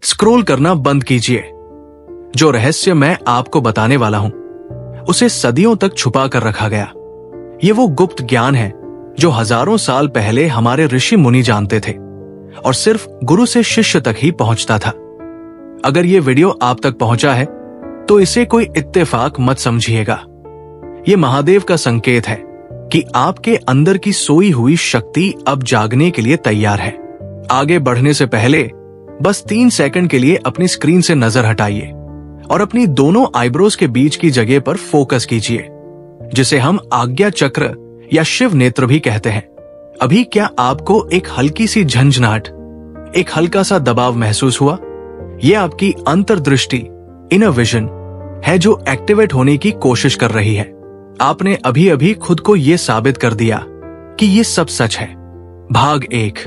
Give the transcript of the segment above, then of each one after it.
Scroll करना बंद कीजिए। जो रहस्य मैं आपको बताने वाला हूं उसे सदियों तक छुपा कर रखा गया। ये वो गुप्त ज्ञान है जो हजारों साल पहले हमारे ऋषि मुनि जानते थे और सिर्फ गुरु से शिष्य तक ही पहुंचता था। अगर ये वीडियो आप तक पहुंचा है तो इसे कोई इत्तेफाक मत समझिएगा। ये महादेव का संकेत है कि आपके अंदर की सोई हुई शक्ति अब जागने के लिए तैयार है। आगे बढ़ने से पहले बस 3 सेकंड के लिए अपनी स्क्रीन से नजर हटाइए और अपनी दोनों आईब्रोज के बीच की जगह पर फोकस कीजिए, जिसे हम आज्ञा चक्र या शिव नेत्र भी कहते हैं। अभी क्या आपको एक हल्की सी झंझनाहट, एक हल्का सा दबाव महसूस हुआ? यह आपकी अंतर्दृष्टि, इनर विजन है जो एक्टिवेट होने की कोशिश कर रही है। आपने अभी अभी खुद को यह साबित कर दिया कि यह सब सच है। भाग 1,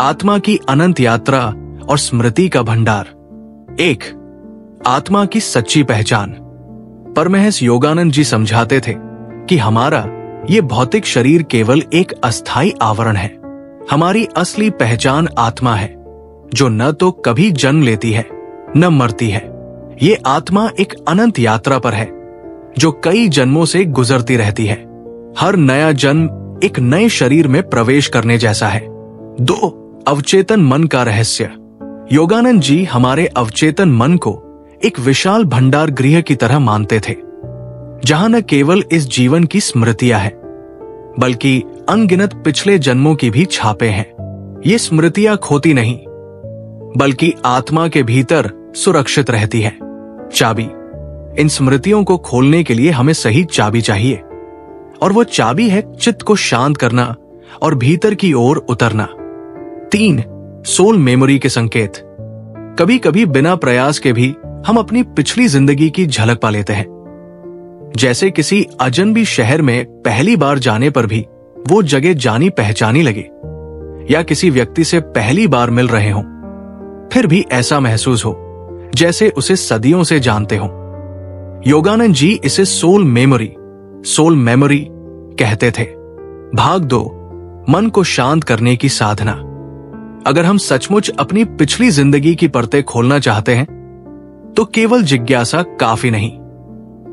आत्मा की अनंत यात्रा और स्मृति का भंडार। 1, आत्मा की सच्ची पहचान। परमहंस योगानंद जी समझाते थे कि हमारा ये भौतिक शरीर केवल एक अस्थायी आवरण है। हमारी असली पहचान आत्मा है, जो न तो कभी जन्म लेती है न मरती है। ये आत्मा एक अनंत यात्रा पर है जो कई जन्मों से गुजरती रहती है। हर नया जन्म एक नए शरीर में प्रवेश करने जैसा है। 2, अवचेतन मन का रहस्य। योगानंद जी हमारे अवचेतन मन को एक विशाल भंडार गृह की तरह मानते थे, जहां न केवल इस जीवन की स्मृतियां हैं, बल्कि अनगिनत पिछले जन्मों की भी छापें हैं। ये स्मृतियां खोती नहीं, बल्कि आत्मा के भीतर सुरक्षित रहती है। चाबी। इन स्मृतियों को खोलने के लिए हमें सही चाबी चाहिए, और वो चाबी है चित्त को शांत करना और भीतर की ओर उतरना। 3, सोल मेमोरी के संकेत। कभी कभी बिना प्रयास के भी हम अपनी पिछली जिंदगी की झलक पा लेते हैं, जैसे किसी अजनबी शहर में पहली बार जाने पर भी वो जगह जानी पहचानी लगे, या किसी व्यक्ति से पहली बार मिल रहे हों फिर भी ऐसा महसूस हो जैसे उसे सदियों से जानते हों। योगानंद जी इसे सोल मेमोरी कहते थे। भाग 2, मन को शांत करने की साधना। अगर हम सचमुच अपनी पिछली जिंदगी की परतें खोलना चाहते हैं तो केवल जिज्ञासा काफी नहीं,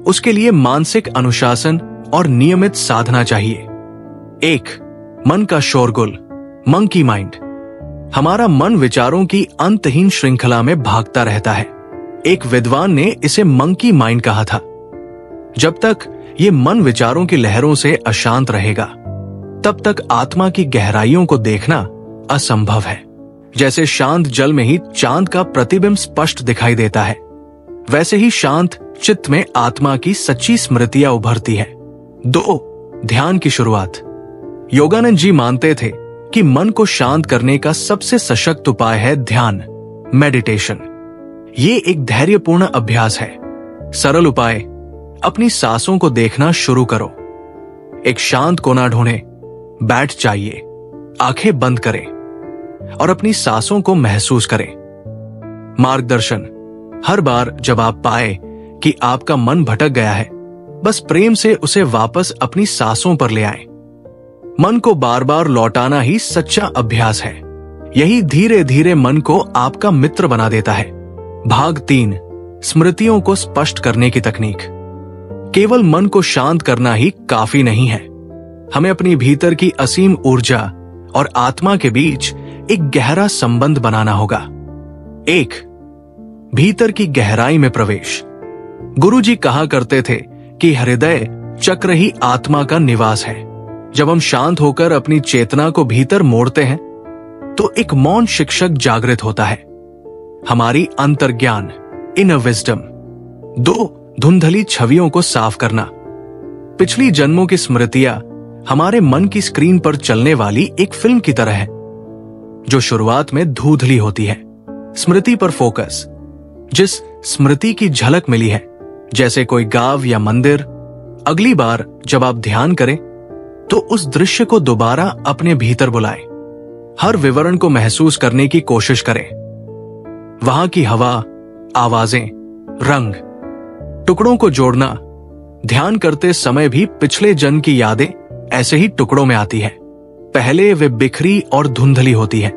उसके लिए मानसिक अनुशासन और नियमित साधना चाहिए। 1, मन का शोरगुल, मंकी माइंड। हमारा मन विचारों की अंतहीन श्रृंखला में भागता रहता है। एक विद्वान ने इसे मंकी माइंड कहा था। जब तक ये मन विचारों की लहरों से अशांत रहेगा, तब तक आत्मा की गहराइयों को देखना असंभव है। जैसे शांत जल में ही चांद का प्रतिबिंब स्पष्ट दिखाई देता है, वैसे ही शांत चित्त में आत्मा की सच्ची स्मृतियां उभरती है। 2, ध्यान की शुरुआत। योगानंद जी मानते थे कि मन को शांत करने का सबसे सशक्त उपाय है ध्यान, मेडिटेशन। ये एक धैर्यपूर्ण अभ्यास है। सरल उपाय, अपनी सांसों को देखना शुरू करो। एक शांत कोना ढूंढें, बैठ जाइए, आंखें बंद करें और अपनी सांसों को महसूस करें। मार्गदर्शन। हर बार जब आप पाए कि आपका मन भटक गया है, बस प्रेम से उसे वापस अपनी सांसों पर ले आएं। मन को बार बार लौटाना ही सच्चा अभ्यास है। यही धीरे धीरे मन को आपका मित्र बना देता है। भाग 3, स्मृतियों को स्पष्ट करने की तकनीक। केवल मन को शांत करना ही काफी नहीं है, हमें अपनी भीतर की असीम ऊर्जा और आत्मा के बीच एक गहरा संबंध बनाना होगा। 1, भीतर की गहराई में प्रवेश। गुरु जी कहा करते थे कि हृदय चक्र ही आत्मा का निवास है। जब हम शांत होकर अपनी चेतना को भीतर मोड़ते हैं तो एक मौन शिक्षक जागृत होता है, हमारी अंतर्ज्ञान, इनर विजडम। 2, धुंधली छवियों को साफ करना। पिछली जन्मों की स्मृतियां हमारे मन की स्क्रीन पर चलने वाली एक फिल्म की तरह है, जो शुरुआत में धुंधली होती है। स्मृति पर फोकस। जिस स्मृति की झलक मिली है, जैसे कोई गांव या मंदिर, अगली बार जब आप ध्यान करें तो उस दृश्य को दोबारा अपने भीतर बुलाएं। हर विवरण को महसूस करने की कोशिश करें। वहां की हवा, आवाजें, रंग, टुकड़ों को जोड़ना। ध्यान करते समय भी पिछले जन्म की यादें ऐसे ही टुकड़ों में आती है। पहले वे बिखरी और धुंधली होती है,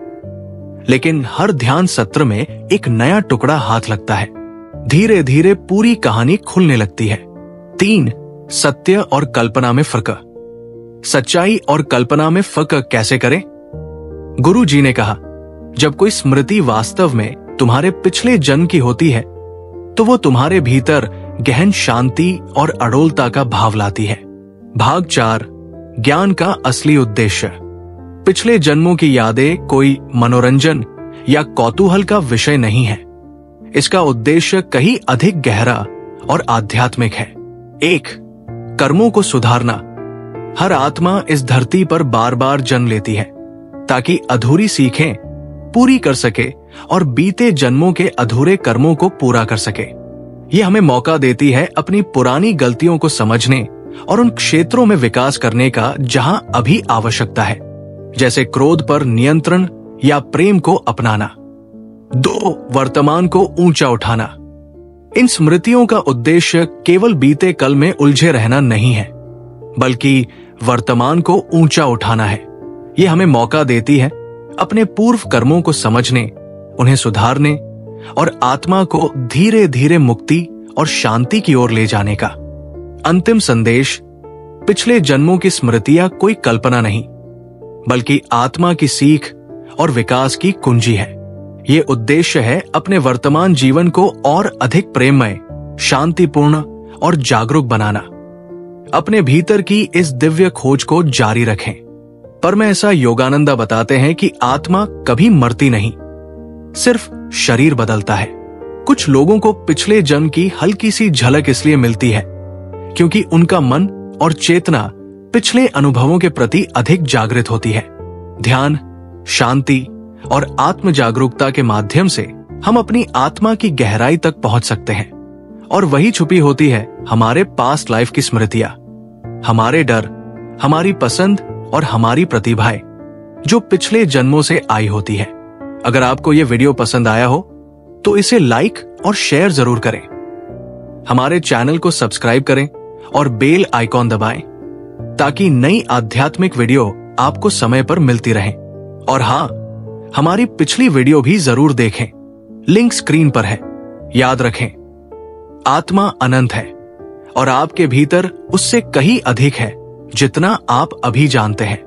लेकिन हर ध्यान सत्र में एक नया टुकड़ा हाथ लगता है। धीरे धीरे पूरी कहानी खुलने लगती है। 3. सत्य और कल्पना में फर्क। सच्चाई और कल्पना में फर्क कैसे करें? गुरु जी ने कहा, जब कोई स्मृति वास्तव में तुम्हारे पिछले जन्म की होती है तो वो तुम्हारे भीतर गहन शांति और अडोलता का भाव लाती है। भाग 4, ज्ञान का असली उद्देश्य। पिछले जन्मों की यादें कोई मनोरंजन या कौतूहल का विषय नहीं है। इसका उद्देश्य कहीं अधिक गहरा और आध्यात्मिक है। 1. कर्मों को सुधारना। हर आत्मा इस धरती पर बार बार जन्म लेती है ताकि अधूरी सीखें पूरी कर सके और बीते जन्मों के अधूरे कर्मों को पूरा कर सके। यह हमें मौका देती है अपनी पुरानी गलतियों को समझने और उन क्षेत्रों में विकास करने का जहां अभी आवश्यकता है, जैसे क्रोध पर नियंत्रण या प्रेम को अपनाना। 2. वर्तमान को ऊंचा उठाना। इन स्मृतियों का उद्देश्य केवल बीते कल में उलझे रहना नहीं है, बल्कि वर्तमान को ऊंचा उठाना है। यह हमें मौका देती है अपने पूर्व कर्मों को समझने, उन्हें सुधारने और आत्मा को धीरे धीरे मुक्ति और शांति की ओर ले जाने का। अंतिम संदेश: पिछले जन्मों की स्मृतियां कोई कल्पना नहीं, बल्कि आत्मा की सीख और विकास की कुंजी है। ये उद्देश्य है अपने वर्तमान जीवन को और अधिक प्रेममय, शांतिपूर्ण और जागरूक बनाना। अपने भीतर की इस दिव्य खोज को जारी रखें। परम हंस योगानंदा बताते हैं कि आत्मा कभी मरती नहीं, सिर्फ शरीर बदलता है। कुछ लोगों को पिछले जन्म की हल्की सी झलक इसलिए मिलती है क्योंकि उनका मन और चेतना पिछले अनुभवों के प्रति अधिक जागृत होती है। ध्यान, शांति और आत्म जागरूकता के माध्यम से हम अपनी आत्मा की गहराई तक पहुंच सकते हैं और वही छुपी होती है हमारे पास्ट लाइफ की स्मृतियां, हमारे डर, हमारी पसंद और हमारी प्रतिभाएं जो पिछले जन्मों से आई होती है। अगर आपको यह वीडियो पसंद आया हो तो इसे लाइक और शेयर जरूर करें। हमारे चैनल को सब्सक्राइब करें और बेल आइकॉन दबाएं ताकि नई आध्यात्मिक वीडियो आपको समय पर मिलती रहे। और हां, हमारी पिछली वीडियो भी जरूर देखें, लिंक स्क्रीन पर है। याद रखें, आत्मा अनंत है और आपके भीतर उससे कहीं अधिक है जितना आप अभी जानते हैं।